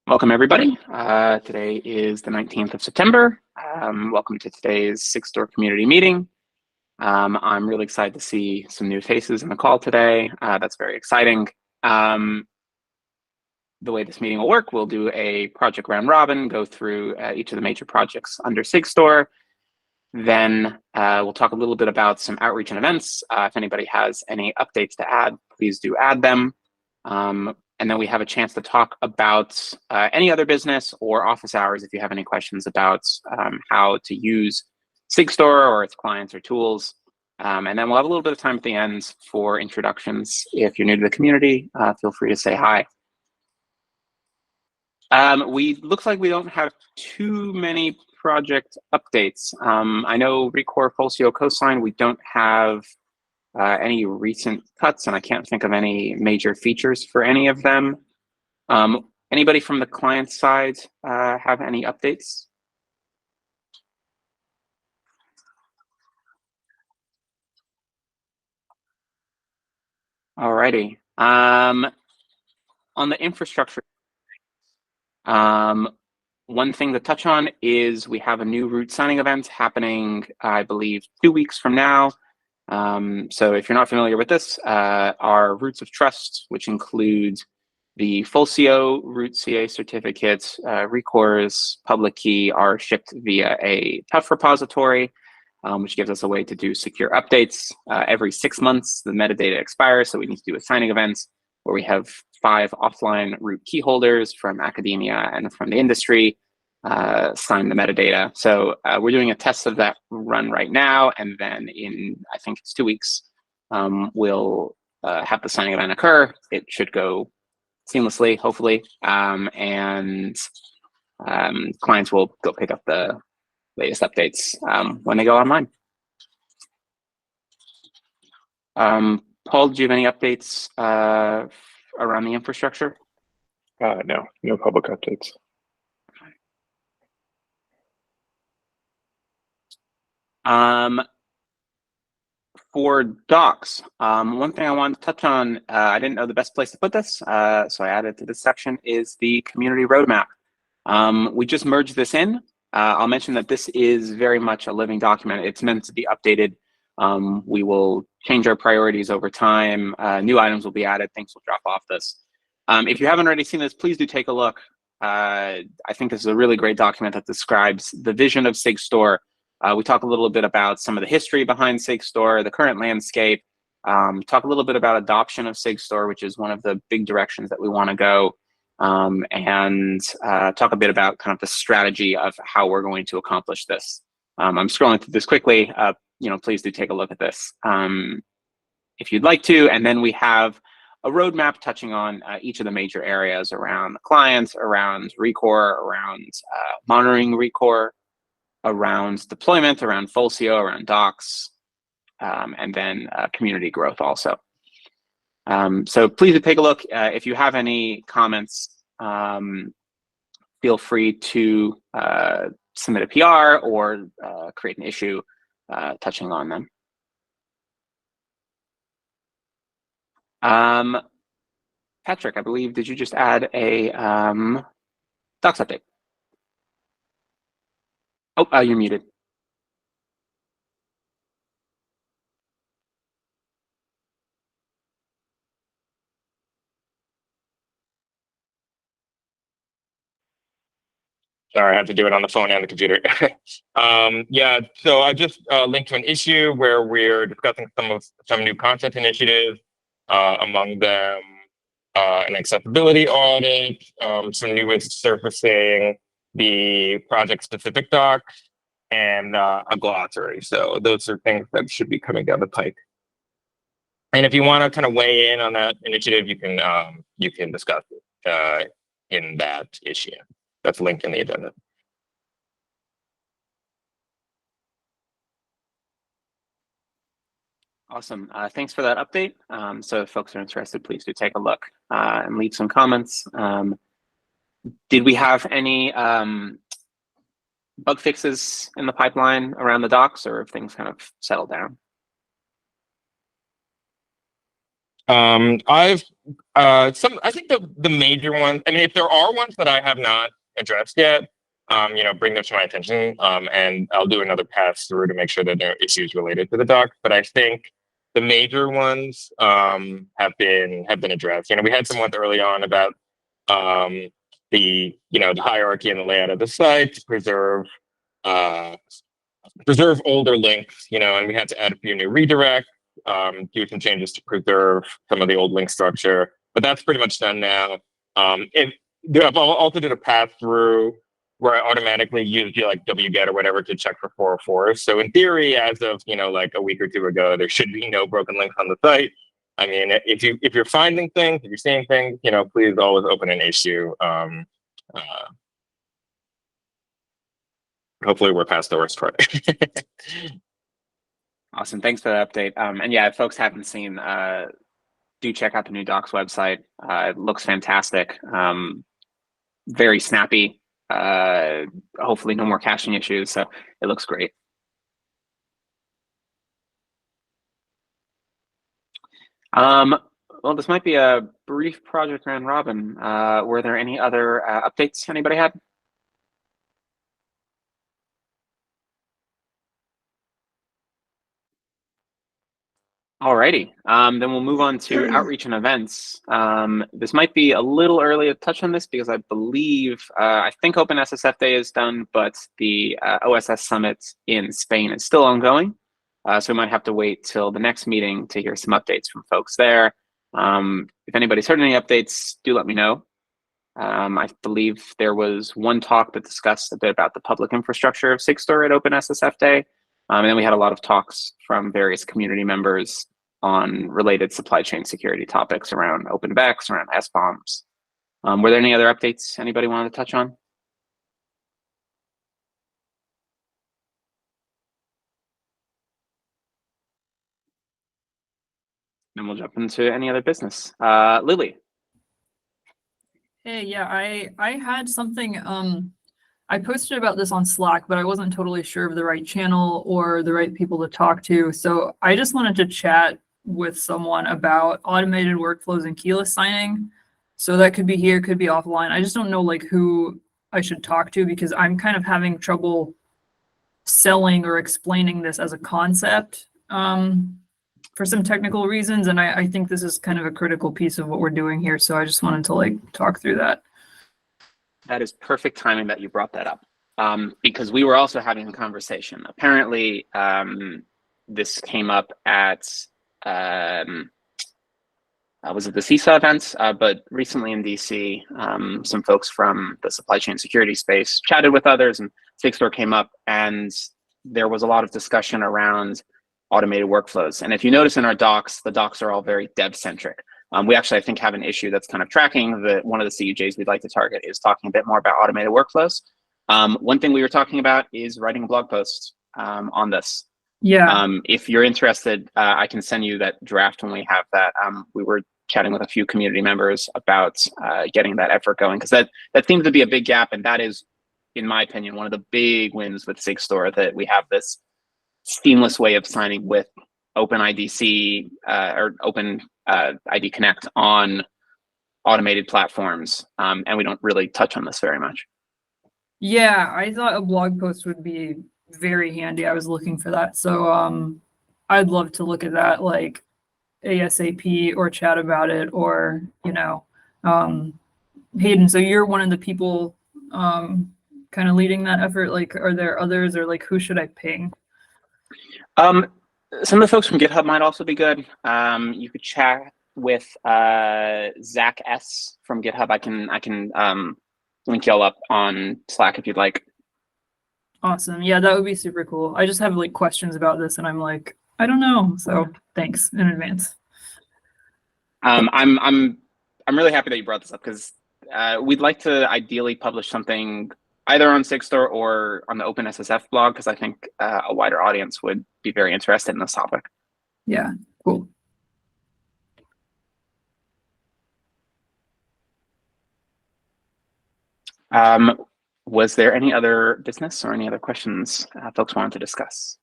Welcome, everybody. Today is the 19th of September. Welcome to today's Sigstore community meeting. I'm really excited to see some new faces in the call today. That's very exciting. The way this meeting will work, we'll do a project round robin, go through each of the major projects under Sigstore. Then we'll talk a little bit about some outreach and events. If anybody has any updates to add, please do add them. And then we have a chance to talk about any other business or office hours if you have any questions about how to use Sigstore or its clients or tools. And then we'll have a little bit of time at the end for introductions. If you're new to the community, feel free to say hi. Looks like we don't have too many project updates. I know Recore, Folcio, Cosign, we don't have any recent cuts, and I can't think of any major features for any of them. Anybody from the client side have any updates? Alrighty. On the infrastructure, one thing to touch on is we have a new root signing event happening, I believe, 2 weeks from now. So if you're not familiar with this, our roots of trust, which include the Folcio root CA certificates, Recore's public key, are shipped via a tough repository, which gives us a way to do secure updates. Every 6 months, the metadata expires, so we need to do a signing event where we have 5 offline root key holders from academia and from the industry sign the metadata. So we're doing a test of that run right now, and then in, I think it's 2 weeks, we'll have the signing event occur. It should go seamlessly, hopefully, and clients will go pick up the latest updates when they go online. Paul, do you have any updates around the infrastructure? No public updates. For docs, one thing I wanted to touch on, I didn't know the best place to put this, so I added to this section, is the community roadmap. We just merged this in. I'll mention that this is very much a living document. It's meant to be updated. We will change our priorities over time. New items will be added, things will drop off this. If you haven't already seen this, please do take a look. I think this is a really great document that describes the vision of Sigstore. We talk a little bit about some of the history behind Sigstore, the current landscape, talk a little bit about adoption of Sigstore, which is one of the big directions that we want to go, and talk a bit about kind of the strategy of how we're going to accomplish this. I'm scrolling through this quickly. Please do take a look at this if you'd like to. And then we have a roadmap touching on each of the major areas around the clients, around Recore, around monitoring Recore, around deployment, around Folcio, around docs, and then community growth also. So please do take a look. If you have any comments, feel free to submit a PR or create an issue touching on them. Patrick, I believe, did you just add a docs update? Oh, you're muted. Sorry, I have to do it on the phone and the computer. Yeah, so I just linked to an issue where we're discussing some new content initiatives, among them an accessibility audit, some newest surfacing, the project-specific docs, and a glossary. So those are things that should be coming down the pike. And if you want to kind of weigh in on that initiative, you can discuss it in that issue. That's linked in the agenda. Awesome. Thanks for that update. So if folks are interested, please do take a look and leave some comments. Did we have any bug fixes in the pipeline around the docs, or have things kind of settled down? I've I think the major ones, I mean, if there are ones that I have not addressed yet, bring them to my attention. And I'll do another pass through to make sure that there are issues related to the doc. But I think the major ones have been addressed. We had some ones early on about the hierarchy and the layout of the site to uh preserve older links, and we had to add a few new redirects, do some changes to preserve some of the old link structure, but that's pretty much done now. I've also did a pass through where I automatically use like wget or whatever to check for 404s. So in theory, as of like a week or two ago, there should be no broken links on the site. I mean, if you're finding things, if you're seeing things, please always open an issue. Uh, Hopefully, we're past the worst part. Awesome. Thanks for the update. And yeah, if folks haven't seen, do check out the new docs website. It looks fantastic. Very snappy. Hopefully no more caching issues. So it looks great. Well, this might be a brief project round robin. Were there any other updates anybody had? Alrighty, then we'll move on to outreach and events. This might be a little early to touch on this because I believe, I think Open SSF Day is done, but the OSS Summit in Spain is still ongoing. So we might have to wait till the next meeting to hear some updates from folks there. If anybody's heard any updates, do let me know. I believe there was one talk that discussed a bit about the public infrastructure of Sigstore at Open SSF Day. And then we had a lot of talks from various community members on related supply chain security topics around OpenVex, around SBOMs. Were there any other updates anybody wanted to touch on? Then we'll jump into any other business. Lily. Hey, yeah, I had something, I posted about this on Slack, but I wasn't totally sure of the right channel or the right people to talk to. So I just wanted to chat with someone about automated workflows and keyless signing. So that could be here, could be offline. I just don't know like who I should talk to because I'm kind of having trouble selling or explaining this as a concept for some technical reasons. And I think this is kind of a critical piece of what we're doing here. So I just wanted to like talk through that. That is perfect timing that you brought that up, because we were also having a conversation. Apparently, this came up at, was it the CISA event? But recently in DC, some folks from the supply chain security space chatted with others, and Sigstore came up, and there was a lot of discussion around automated workflows. And if you notice in our docs, the docs are all very dev-centric. We actually, I think, have an issue that's kind of tracking that one of the CUJs we'd like to target is talking a bit more about automated workflows. One thing we were talking about is writing a blog post on this. Yeah. If you're interested, I can send you that draft when we have that. We were chatting with a few community members about getting that effort going, because that seems to be a big gap, and that is, in my opinion, one of the big wins with Sigstore, that we have this seamless way of signing with OpenIDC or Open ID Connect on automated platforms, and we don't really touch on this very much. Yeah, I thought a blog post would be very handy. I was looking for that. So I'd love to look at that like ASAP or chat about it, or, Hayden, so you're one of the people kind of leading that effort. Like, are there others, or like who should I ping? Some of the folks from GitHub might also be good. You could chat with Zach S from GitHub. I can link y'all up on Slack if you'd like. Awesome. Yeah, that would be super cool. I just have like questions about this, and I'm like, I don't know. So thanks in advance. I'm really happy that you brought this up, because we'd like to ideally publish something either on Sigstore or on the OpenSSF blog, because I think a wider audience would be very interested in this topic. Yeah, cool. Was there any other business or any other questions folks wanted to discuss?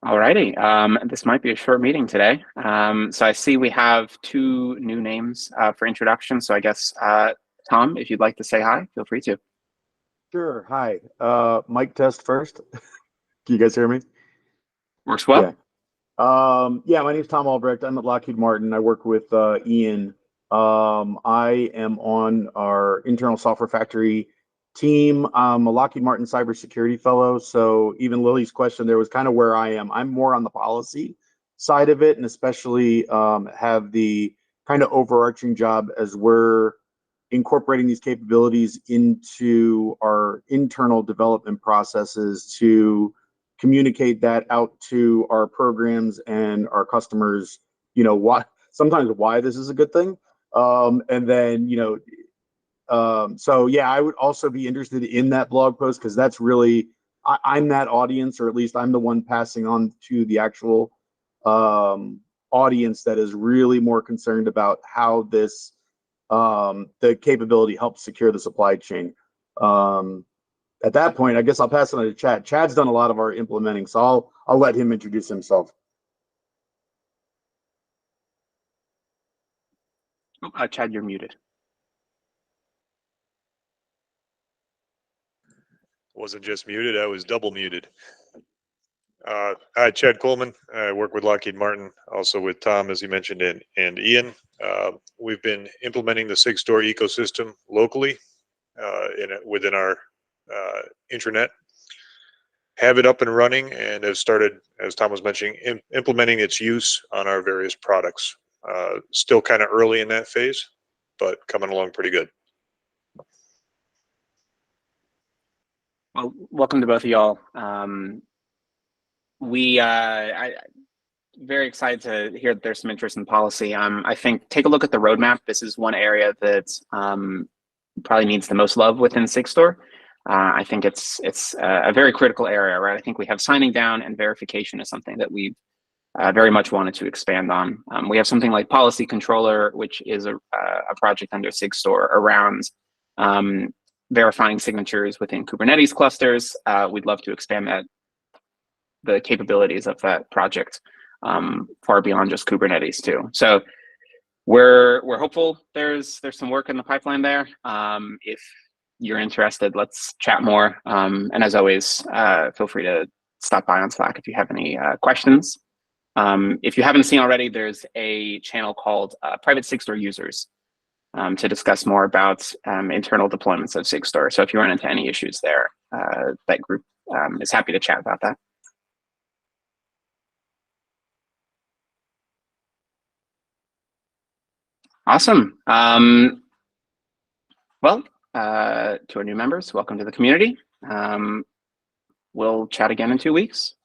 Alrighty, this might be a short meeting today. So I see we have 2 new names for introduction. So I guess, Tom, if you'd like to say hi, feel free to. Sure. Hi. Mic test first. Can you guys hear me? Works well. Yeah, my name's Tom Albrecht. I'm at Lockheed Martin. I work with Ian. I am on our internal software factory team. I'm a Lockheed Martin cybersecurity fellow. So even Lily's question there was kind of where I am. I'm more on the policy side of it, and especially have the kind of overarching job as we're incorporating these capabilities into our internal development processes to communicate that out to our programs and our customers, sometimes why this is a good thing. And then, so yeah, I would also be interested in that blog post because that's really, I'm that audience, or at least I'm the one passing on to the actual audience that is really more concerned about how this, the capability helps secure the supply chain. At that point, I guess I'll pass it on to Chad. Chad's done a lot of our implementing, so I'll let him introduce himself. Chad, you're muted. Wasn't just muted, I was double muted. Hi, Chad Coleman. I work with Lockheed Martin, also with Tom, as he mentioned, and Ian. We've been implementing the Sigstore ecosystem locally within our intranet. Have it up and running, and have started, as Tom was mentioning, implementing its use on our various products. Still kind of early in that phase, but coming along pretty good. Well, welcome to both of y'all. Very excited to hear that there's some interest in policy. I think take a look at the roadmap. This is one area that probably needs the most love within Sigstore. I think it's a very critical area, right? I think we have signing down and verification is something that we've very much wanted to expand on. We have something like Policy Controller, which is a project under Sigstore around verifying signatures within Kubernetes clusters. We'd love to expand the capabilities of that project far beyond just Kubernetes too. So we're hopeful there's some work in the pipeline there. If you're interested, let's chat more. And as always, feel free to stop by on Slack if you have any questions. If you haven't seen already, there's a channel called Private Sigstore Users to discuss more about internal deployments of Sigstore. So if you run into any issues there, that group is happy to chat about that. Awesome. Well, to our new members, welcome to the community. We'll chat again in 2 weeks.